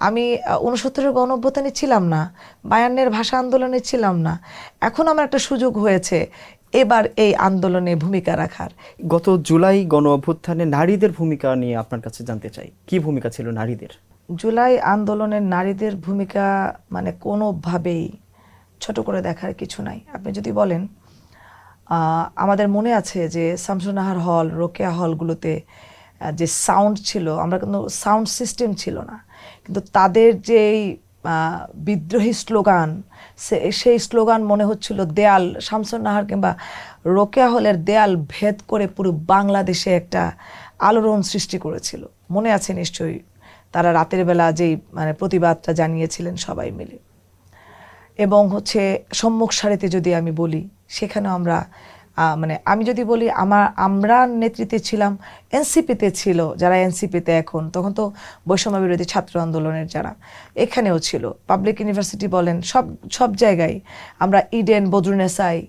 আমি ৬৯-এর গণঅভ্যুত্থানে ছিলাম না, ৫২-এর ভাষা আন্দোলনে ছিলাম না। এখন আমার একটা সুযোগ হয়েছে এবার এই আন্দোলনে ভূমিকা রাখার। গত জুলাই গণ অভ্যুত্থানে নারীদের ভূমিকা নিয়ে আপনার কাছে জানতে চাই, কি ভূমিকা ছিল নারীদের? জুলাই আন্দোলনের নারীদের ভূমিকা মানে কোনোভাবেই ছোট করে দেখার কিছু নাই। আপনি যদি বলেন, আমাদের মনে আছে যে শামসুন্নাহার হল, রোকেয়া হলগুলোতে যে সাউন্ড ছিল, আমরা কিন্তু সাউন্ড সিস্টেম ছিল না, কিন্তু তাদের যেই বিদ্রোহী স্লোগান, সেই স্লোগান মনে হচ্ছিল দেয়াল, শামসুন্নাহার কিংবা রোকেয়া হলের দেয়াল ভেদ করে পুরো বাংলাদেশে একটা আলোড়ন সৃষ্টি করেছিল। মনে আছে নিশ্চয়ই, তারা রাতের বেলা যেই মানে প্রতিবাদটা জানিয়েছিলেন সবাই মিলে। এবং সম্মুখ সারিতে যদি আমি বলি, সেখানে আমরা মানে আমি যদি বলি আমরা নেতৃত্বে ছিলাম, এনসিপিতে ছিল যারা এনসিপিতে এখন, তখন তো বৈষম্য বিরোধী ছাত্র আন্দোলনের যারা এখানেও ছিল, পাবলিক ইউনিভার্সিটি বলেন, সব জায়গায় আমরা ইডেন, বদরুন্নেসায়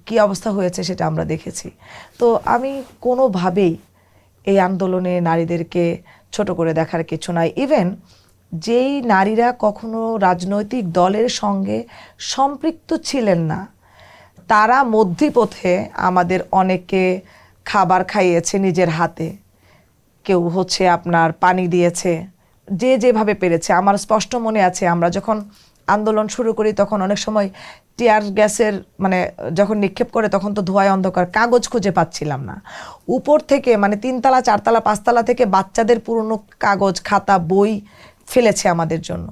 কী অবস্থা হয়েছে সেটা আমরা দেখেছি। তো আমি কোনোভাবেই এই আন্দোলনে নারীদেরকে ছোট করে দেখার কিছু নাই। ইভেন যেই নারীরা কখনো রাজনৈতিক দলের সঙ্গে সম্পৃক্ত ছিলেন না, তারা মধ্যপথে আমাদের অনেকে খাবার খাইয়েছে নিজের হাতে, কেউ আপনার পানি দিয়েছে, যে যেভাবে পেরেছে। আমার স্পষ্ট মনে আছে, আমরা যখন আন্দোলন শুরু করি তখন অনেক সময় টিয়ার গ্যাসের মানে যখন নিক্ষেপ করে তখন তো ধোঁয়ায় অন্ধকার, কাগজ খুঁজে পাচ্ছিলাম না। উপর থেকে মানে 3তলা 4তলা 5তলা থেকে বাচ্চাদের পুরনো কাগজ, খাতা, বই ফেলেছে আমাদের জন্য।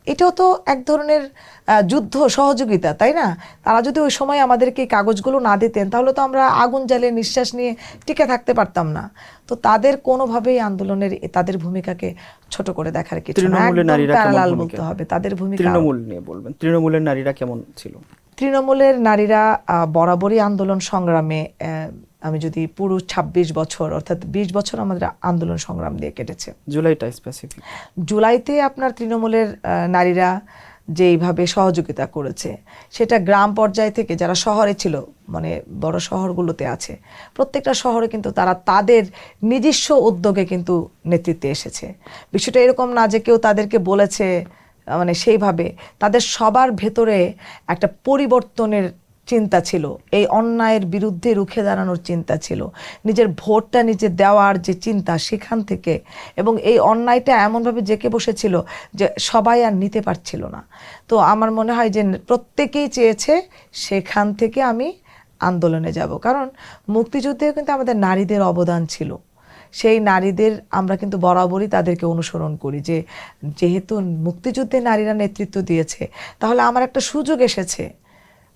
এটাও তো এক ধরনের যুদ্ধ সহযোগিতা, তাই না? তারা যদি ওই সময় আমাদেরকে কাগজগুলো না দিতেন, তাহলে তো আমরা আগুন জ্বালিয়ে নিঃশ্বাস নিয়ে টিকে থাকতে পারতাম না। তো তাদের কোনোভাবেই আন্দোলনের তাদের ভূমিকাকে ছোট করে দেখার কিছু না, একদম প্যারালাল বলতে হবে তাদের ভূমিকা। তৃণমূল নিয়ে বলবেন, তৃণমূলের নারীরা কেমন ছিল? তৃণমূলের নারীরা বরাবরই আন্দোলন সংগ্রামে, আমি যদি পুরো 26 বছর অর্থাৎ 20 বছর আমাদের আন্দোলন সংগ্রাম দিয়ে কেটেছে। জুলাইটা স্পেসিফিক, জুলাইতে আপনার তৃণমূলের নারীরা যেইভাবে সহযোগিতা করেছে, সেটা গ্রাম পর্যায় থেকে যারা শহরে ছিল, মানে বড় শহরগুলোতে আছে, প্রত্যেকটা শহরে কিন্তু তারা তাদের নিজস্ব উদ্যোগে কিন্তু নেতৃত্বে এসেছে। বিষয়টা এরকম না যে কেউ তাদেরকে বলেছে, মানে সেইভাবে তাদের সবার ভেতরে একটা পরিবর্তনের চিন্তা ছিল, এই অন্যায়ের বিরুদ্ধে রুখে দাঁড়ানোর চিন্তা ছিল, নিজের ভোটটা নিজে দেওয়ার যে চিন্তা সেখান থেকে। এবং এই অন্যায়টা এমনভাবে জেঁকে বসেছিল যে সবাই আর নিতে পারছিল না। তো আমার মনে হয় যে প্রত্যেকেই চেয়েছে সেখান থেকে আমি আন্দোলনে যাব, কারণ মুক্তিযুদ্ধেও কিন্তু আমাদের নারীদের অবদান ছিল। সেই নারীদের আমরা কিন্তু বরাবরই তাদেরকে অনুসরণ করি, যে যেহেতু মুক্তিযুদ্ধে নারীরা নেতৃত্ব দিয়েছে, তাহলে আমার একটা সুযোগ এসেছে।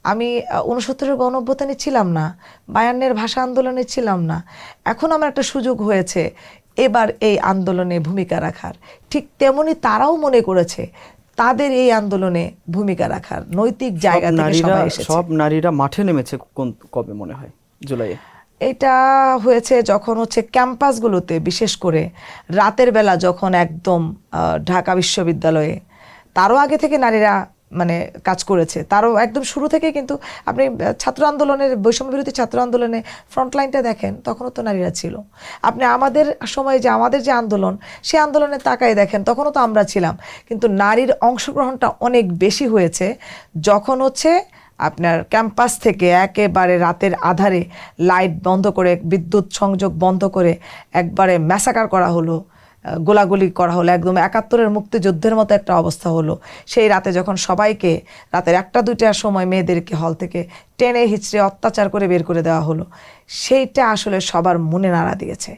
আমি ৬৯-এর গণঅভ্যুত্থানে ছিলাম না, ৫২-এর ভাষা আন্দোলনে ছিলাম না, এখন আমার একটা সুযোগ হয়েছে এবার এই আন্দোলনে ভূমিকা রাখার। ঠিক তেমনি তারাও মনে করেছে তাদের এই আন্দোলনে ভূমিকা রাখার নৈতিক জায়গা থেকে সবাই এসেছে। সব নারীরা মাঠে নেমেছে কবে মনে হয়? জুলাইয়ে এটা হয়েছে যখন ক্যাম্পাসগুলোতে, বিশেষ করে রাতের বেলা যখন একদম ঢাকা বিশ্ববিদ্যালয়ে, তারও আগে থেকে নারীরা মানে কাজ করেছে, তারও একদম শুরু থেকে। কিন্তু আপনি ছাত্র আন্দোলনের, বৈষম্য বিরোধী ছাত্র আন্দোলনে ফ্রন্টলাইনটা দেখেন, তখনও তো নারীরা ছিল। আপনি আমাদের সময় যে আমাদের যে আন্দোলন, সেই আন্দোলনে তাকায় দেখেন, তখনও তো আমরা ছিলাম। কিন্তু নারীর অংশগ্রহণটা অনেক বেশি হয়েছে যখন আপনার ক্যাম্পাস থেকে একেবারে রাতের আধারে লাইট বন্ধ করে, বিদ্যুৎ সংযোগ বন্ধ করে একবারে ম্যাসাকার করা হলো, গোলাগুলি করা হলো, একদম ৭১-এর মুক্তিযুদ্ধের মতো একটা অবস্থা হলো। সেই রাতে যখন সবাইকে রাতের ১টা-২টার সময় মেয়েদেরকে হল থেকে টেনে হিচড়ে অত্যাচার করে বের করে দেওয়া হলো, সেইটা আসলে সবার মনে নাড়া দিয়েছে।